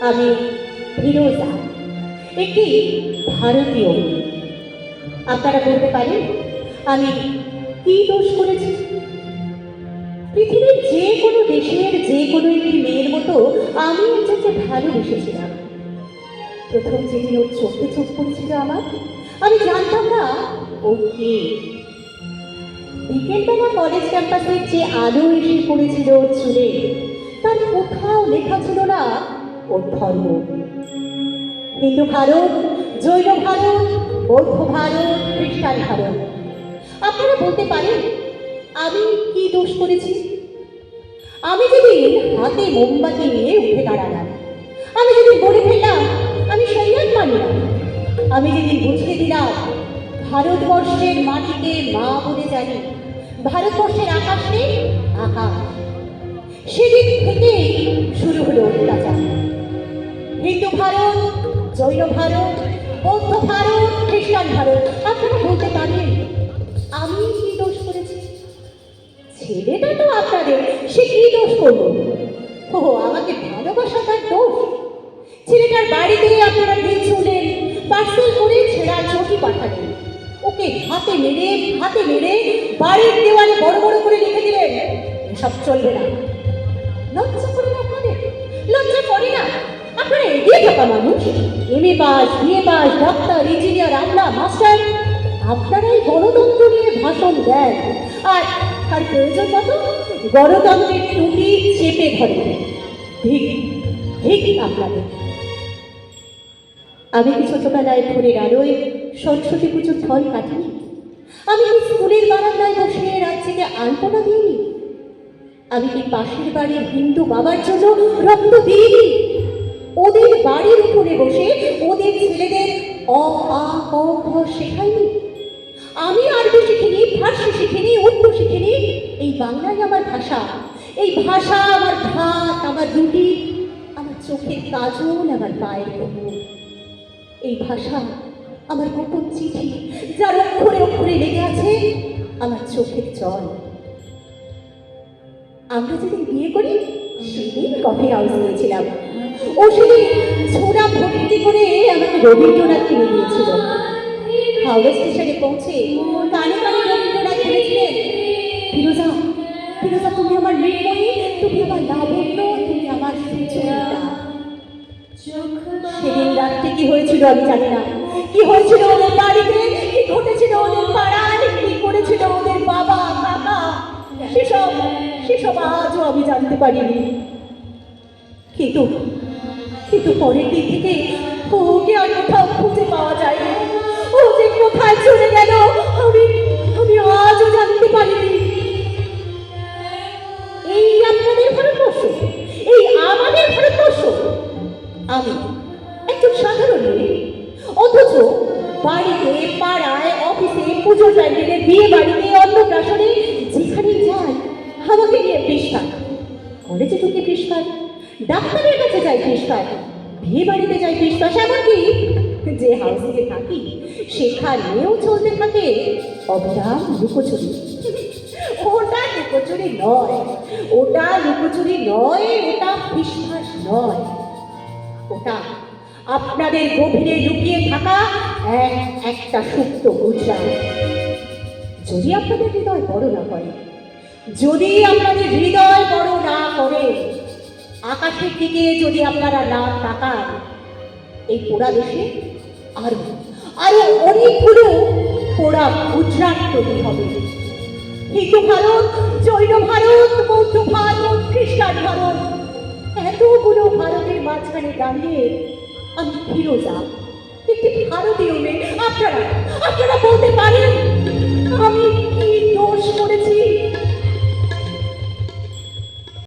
আমি ফিরোজা, একটি ভারতীয়। আপনারা বলতে পারেন আমি কি দোষ করেছি? পৃথিবীর যে কোনো দেশের যে কোনো একটি মেয়ের মতো আমি একজনকে ভালোবেসেছিলাম। প্রথম যেদিন ওর চোখে চোখ পড়েছিল আমার, আমি জানতাম না ও কে। বিকেলবেলা কলেজ ক্যাম্পাসের যে আলো এসে পড়েছিল ওর চুলে, তার কোথাও লেখা ছিল না ওর ধর্ম। হিন্দু ভারত, জৈন ভারত, বৌদ্ধ ভারত, খ্রিস্টান ভারত। আপনারা বলতে পারেন আমি কি দোষ করেছি? আমি যেদিন হাতে মোমবাতি নিয়ে উঠে দাঁড়ালাম, আমি যেদিন বলে ফেললাম আমি শরীয়ত মানি না, আমি যেদিন বুঝিয়ে দিলাম ভারতবর্ষের মাটিকে মা বলে জানি, ভারতবর্ষের আকাশে আকাশ, সেদিন থেকেই শুরু হলো অত্যাচার। হিন্দু ভারত, জৈন ভারত, বৌদ্ধ ভারত, খ্রিস্টান ভারত। আপনারা বলতে পারেন আমি কি দোষ করেছি? ছেলেটা তো আপনাদের, সে কি দোষ করলো? ও আমাকে ভালোবাসা তার দোষ? ছেলেটার বাড়িতে আপনারা ঢিল ছুঁড়লেন, পার্সেল করে ছেঁড়া চটি পাঠালেন, ওকে হাতে মেরে বাড়ির দেওয়ালে বড় বড় করে লিখে দিলেন এসব চলবে না। লজ্জা করে না আপনাদের? লজ্জা করে না? আপনারা এগিয়ে থাকা মানুষ, MA pass, BA pass, doctor, engineer, আমলা, মাস্টার, আপনারাই গণতন্ত্র নিয়ে ভাষণ দেন আর প্রয়োজন মতো গণতন্ত্রের টুপি চেপে ধরেন। ঠিক ঠিক আপনাদের। আমি কি ছোটবেলায় ভোরের আলোয় সরস্বতী পুজোর ফল কাটিনি? আমি কি স্কুলের বারান্দায় বসে রাজ্যকে আলপনা দিইনি? আমি কি পাশের বাড়ির হিন্দু বাবার জন্য রক্ত দিইনি? ওদের বাড়ির উপরে বসে ওদের ছেলেদের অ আ ক খ শেখাইনি? আমি আরবি শিখিনি, ফার্সি শিখিনি, উর্দু শিখিনি। এই বাংলাই আমার ভাষা, এই ভাষা আমার ভাত, আমার রুটি, আমার চোখের কাজল, আমার পায়ের কোমর। এই ভাষা আমার গোপন চিঠি, যার অক্ষরে অক্ষরে লেগে আছে আমার চোখের জল। আমরা যেদিন বিয়ে করি সেদিন কফি হাউস গিয়েছিলাম। ও সেদিন ছোড়া ভর্তি করে আমাকে রবীন্দ্রনাথ কিনে দিয়েছিল। হাওড়া স্টেশনে পৌঁছে কানে কানে রবীন্দ্রনাথ বলেছিলেন, ফিরোজা, ফিরোজা তুমি আমার মৃন্ময়ী, তুমি আমার লাবণ্য, তুমি আমার সুচরিতা। সেদিন রাত্রে কি হয়েছিল আমি জানি না। কি হয়েছিল ওদের বাড়িতে, কি ঘটেছিল ওদের পাড়ায়, কি করেছিল ওদের বাবা কাকা, সেসব সেসব আজও আমি জানতে পারিনি। কিন্তু কিন্তু পরের দিন থেকে ওকে আর কোথাও খুঁজে পাওয়া যায়নি। ও যে কোথায় চলে গেল আমি আমি আজও জানতে পারিনি। এই আপনাদের ভারতবর্ষ, এই আমাদের ভারতবর্ষ। আমি একজন সাধারণ মেয়ে, অথচ বাড়িতে, পাড়ায়, অফিসে, পুজোর প্যান্ডেলে, বিয়ে বাড়িতে, অন্নপ্রাশনে যেখানেই যাই আমাকে নিয়ে পৃষ্ঠা। কলেজে ঢুকে পৃষ্ঠা, ডাক্তারের কাছে যাই পৃষ্ঠা, বিয়ে বাড়িতে যাই পৃষ্ঠা, এমনকি যে হাউসে থাকি সেখানেও চলতে থাকে অবিরাম লুকোচুরি। ওটা লুকোচুরি নয়, ওটা লুকোচুরি নয়, ওটা বিশ্বাস নয়, ওটা আপনাদের গভীরে লুকিয়ে থাকা একটা সুপ্ত গুজরাট। যদি আপনাদের হৃদয় বড় না করে, যদি আপনাদের হৃদয় বড় না করে, আকাশের দিকে যদি আপনারা না তাকান, এই পোড়া দেশে আরো আরো অনেকগুলো পোড়া গুজরাট তৈরি হবে। হিন্দু ভারত, জৈন ভারত, বৌদ্ধ ভারত, খ্রিস্টান ভারত, এতগুলো ভারতের মাঝখানে দাঁড়িয়ে আমি ফিরোজা, একটি ভারতীয় মেয়ে। আপনারা আপনারা বলতে পারেন আমি